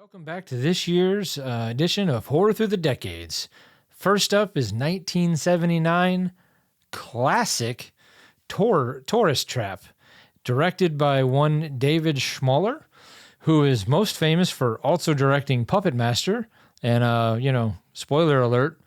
Welcome back to this year's edition of Horror Through the Decades. First up is 1979 classic Tourist Trap, directed by one David Schmoeller, who is most famous for also directing Puppet Master. And, spoiler alert,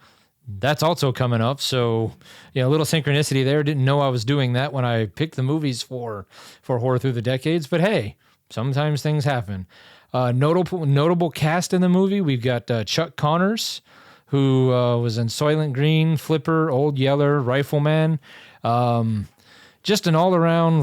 that's also coming up. So, a little synchronicity there. Didn't know I was doing that when I picked the movies for Horror Through the Decades. But hey, sometimes things happen. Notable cast in the movie. We've got Chuck Connors, who was in Soylent Green, Flipper, Old Yeller, Rifleman. Just an all-around,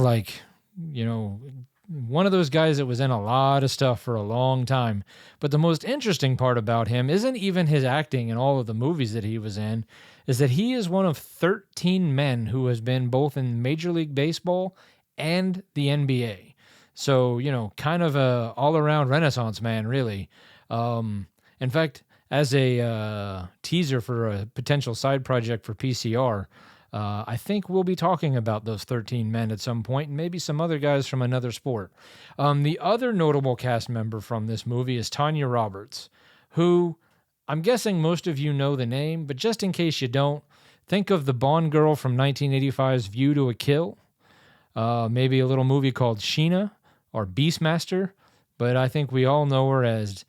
one of those guys that was in a lot of stuff for a long time. But the most interesting part about him isn't even his acting in all of the movies that he was in, is that he is one of 13 men who has been both in Major League Baseball and the NBA. So, kind of a all-around Renaissance man, really. In fact, as a teaser for a potential side project for PCR, I think we'll be talking about those 13 men at some point, and maybe some other guys from another sport. The other notable cast member from this movie is Tanya Roberts, who I'm guessing most of you know the name, but just in case you don't, think of the Bond girl from 1985's View to a Kill. Maybe a little movie called Sheena or Beastmaster, but I think we all know her as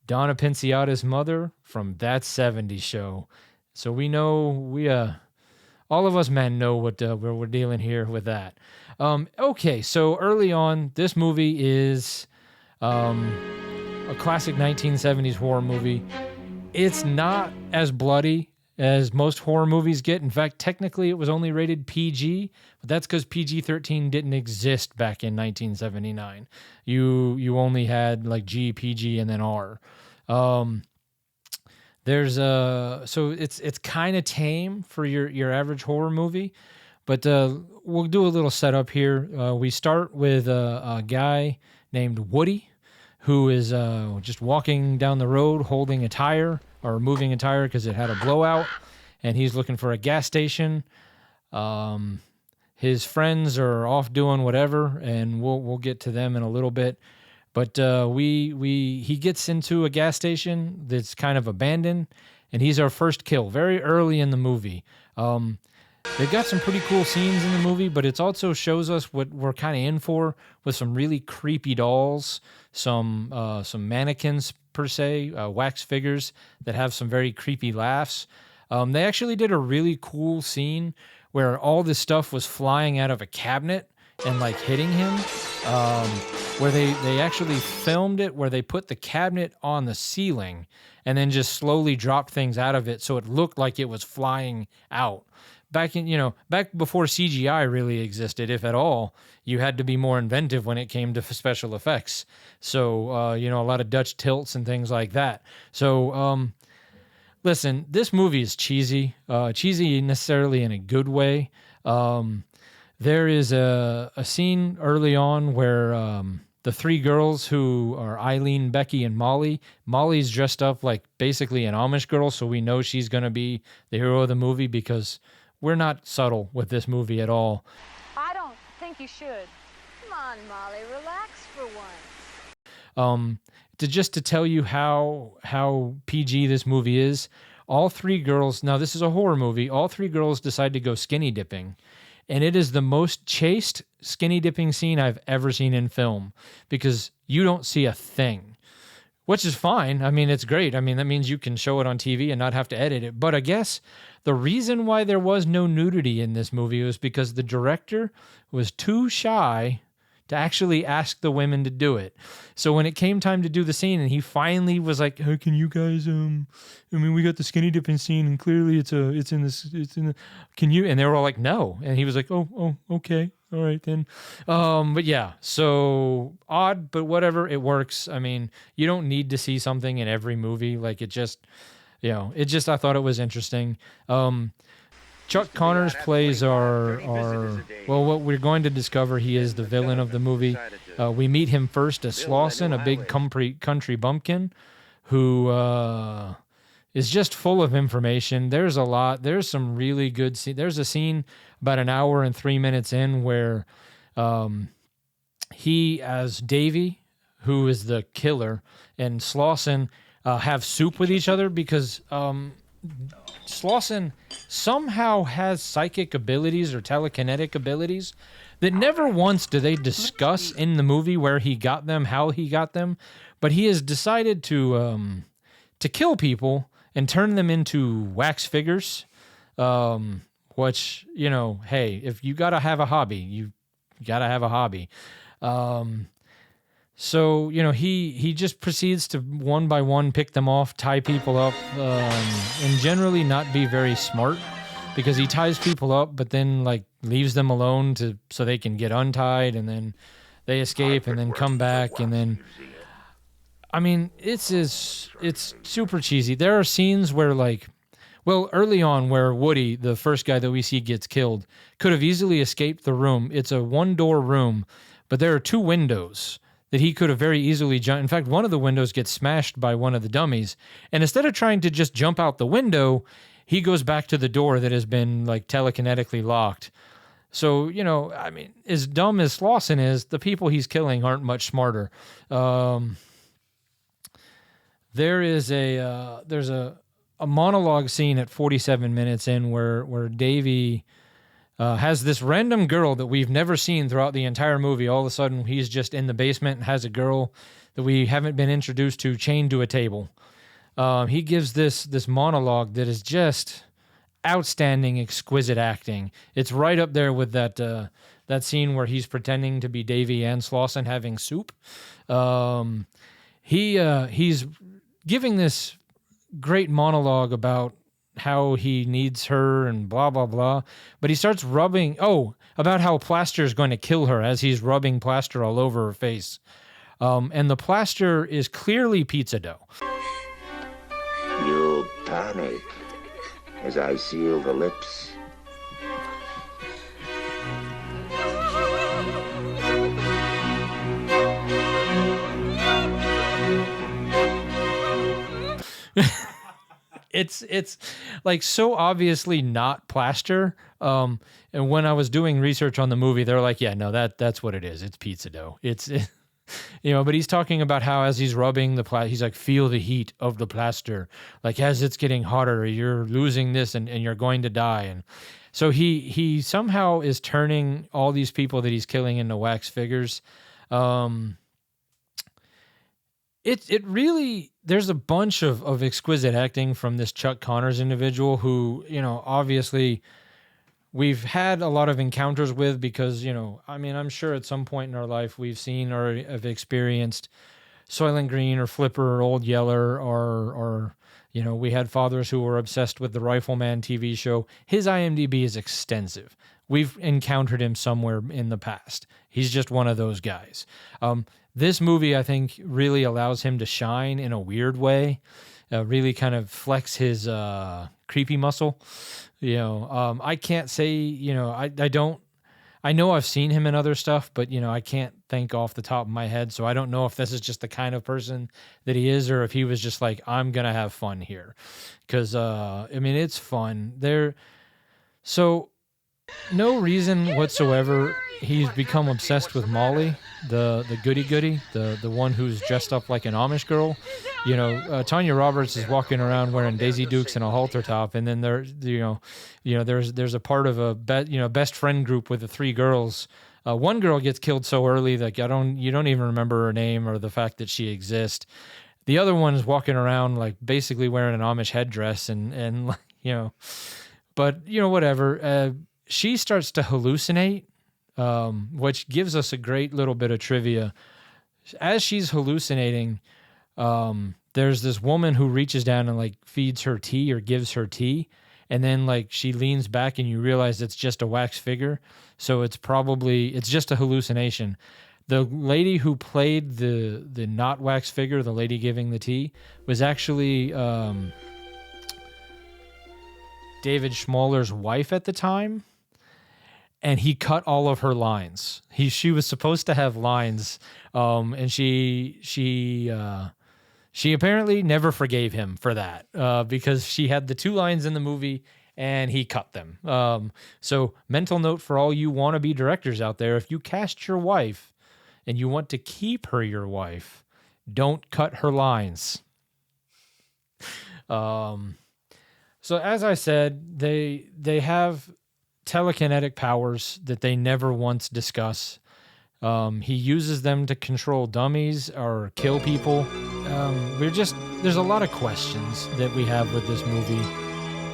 Donna Pinciata's mother from That 70s Show. So we know, all of us men know what we're dealing here with that. Okay, so early on, this movie is a classic 1970s horror movie. It's not as bloody as most horror movies get. In fact, technically it was only rated PG, but that's because PG-13 didn't exist back in 1979. You only had like G, PG, and then R. So it's kind of tame for your average horror movie, but we'll do a little setup here. We start with a guy named Woody, who is just walking down the road holding a tire or moving a tire because it had a blowout, and he's looking for a gas station. His friends are off doing whatever, and we'll get to them in a little bit. But he gets into a gas station that's kind of abandoned, and he's our first kill very early in the movie. They've got some pretty cool scenes in the movie, but it also shows us what we're kind of in for, with some really creepy dolls, some mannequins per se, wax figures that have some very creepy laughs. They actually did a really cool scene where all this stuff was flying out of a cabinet and like hitting him, where they actually filmed it where they put the cabinet on the ceiling and then just slowly dropped things out of it so it looked like it was flying out. Back before CGI really existed, if at all, you had to be more inventive when it came to special effects. So, a lot of Dutch tilts and things like that. So, listen, this movie is cheesy necessarily in a good way. There is a scene early on where the three girls who are Eileen, Becky, and Molly's dressed up like basically an Amish girl, so we know she's going to be the hero of the movie because we're not subtle with this movie at all. I don't think you should. Come on, Molly, relax for once. To tell you how PG this movie is, all three girls, now this is a horror movie, all three girls decide to go skinny dipping. And it is the most chaste skinny dipping scene I've ever seen in film because you don't see a thing, which is fine. I mean, it's great. I mean, that means you can show it on TV and not have to edit it. But I guess the reason why there was no nudity in this movie was because the director was too shy to actually ask the women to do it. So when it came time to do the scene and he finally was like, "Hey, can you guys, we got the skinny dipping scene and clearly can you?" And they were all like, "No." And he was like, "Oh, okay. All right then." But yeah, so odd, but whatever, it works. I mean, you don't need to see something in every movie. Like I thought it was interesting. Chuck Connors plays what we're going to discover, he is the villain of the movie. We meet him first as Slauson, a big country bumpkin, who is just full of information. There's some really good scenes. There's a scene about an hour and 3 minutes in where he, as Davy, who is the killer, and Slauson have soup with each other because Slauson somehow has psychic abilities or telekinetic abilities that never once do they discuss in the movie where he got them, how he got them, but he has decided to kill people and turn them into wax figures. Which, you know, hey, if you gotta have a hobby, you gotta have a hobby. So, you know, he just proceeds to one by one pick them off, tie people up, and generally not be very smart because he ties people up, but then like leaves them alone so they can get untied, and then they escape and then come back, and then I mean, it's super cheesy. There are scenes where like, well, early on where Woody, the first guy that we see gets killed, could have easily escaped the room. It's a one-door room, but there are two windows that he could have very easily jumped. In fact, one of the windows gets smashed by one of the dummies. And instead of trying to just jump out the window, he goes back to the door that has been like telekinetically locked. So, you know, I mean, as dumb as Slauson is, the people he's killing aren't much smarter. There's a monologue scene at 47 minutes in where Davey has this random girl that we've never seen throughout the entire movie. All of a sudden, he's just in the basement and has a girl that we haven't been introduced to chained to a table. He gives this monologue that is just outstanding, exquisite acting. It's right up there with that scene where he's pretending to be Davey and Slauson having soup. He's giving this great monologue about how he needs her and blah, blah, blah. But he starts rubbing, about how plaster is going to kill her as he's rubbing plaster all over her face. And the plaster is clearly pizza dough. You panic as I seal the lips. It's like so obviously not plaster. And when I was doing research on the movie, they're like, yeah, no, that's what it is. It's pizza dough. But he's talking about how as he's rubbing the plaster, he's like, feel the heat of the plaster. Like as it's getting hotter, you're losing this and you're going to die. And so he somehow is turning all these people that he's killing into wax figures. It really, there's a bunch of exquisite acting from this Chuck Connors individual who, you know, obviously we've had a lot of encounters with because, you know, I mean, I'm sure at some point in our life we've seen or have experienced Soylent Green or Flipper or Old Yeller or you know, we had fathers who were obsessed with the Rifleman TV show. His IMDb is extensive. We've encountered him somewhere in the past. He's just one of those guys. This movie, I think, really allows him to shine in a weird way, really kind of flex his creepy muscle. You know, I can't say, you know, I know I've seen him in other stuff, but, you know, I can't think off the top of my head. So I don't know if this is just the kind of person that he is or if he was just like, I'm going to have fun here. Because, I mean, it's fun. So no reason whatsoever he's become obsessed with Molly, the goody-goody, the one who's dressed up like an Amish girl. You know, Tanya Roberts is walking around wearing Daisy Dukes and a halter top, and then there's a part of a best friend group with the three girls. One girl gets killed so early that you don't even remember her name or the fact that she exists. The other one is walking around like basically wearing an Amish headdress and you know, but you know, whatever. She starts to hallucinate, which gives us a great little bit of trivia. As she's hallucinating, there's this woman who reaches down and like feeds her tea or gives her tea. And then like she leans back and you realize it's just a wax figure. So it's just a hallucination. The lady who played the not wax figure, the lady giving the tea, was actually David Schmoeller's wife at the time. And he cut all of her lines. She was supposed to have lines, and she apparently never forgave him for that because she had the two lines in the movie and he cut them. So mental note for all you wannabe directors out there: if you cast your wife and you want to keep her your wife, don't cut her lines. So as I said, they have telekinetic powers that they never once discuss. He uses them to control dummies or kill people. There's a lot of questions that we have with this movie,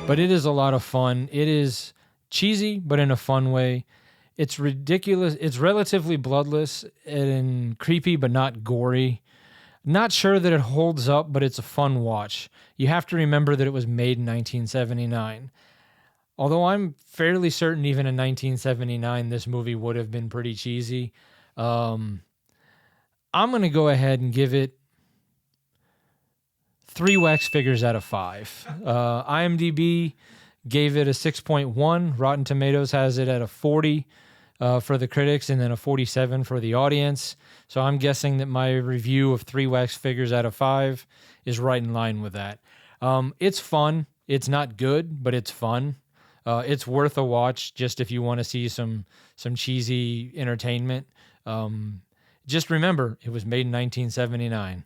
but it is a lot of fun. It is cheesy, but in a fun way. It's ridiculous. It's relatively bloodless and creepy, but not gory. Not sure that it holds up, but it's a fun watch. You have to remember that it was made in 1979. Although I'm fairly certain even in 1979, this movie would have been pretty cheesy. I'm going to go ahead and give it 3 wax figures out of 5. IMDb gave it a 6.1. Rotten Tomatoes has it at a 40 for the critics and then a 47 for the audience. So I'm guessing that my review of 3 wax figures out of 5 is right in line with that. It's fun. It's not good, but it's fun. It's worth a watch just if you want to see some cheesy entertainment. Just remember, it was made in 1979.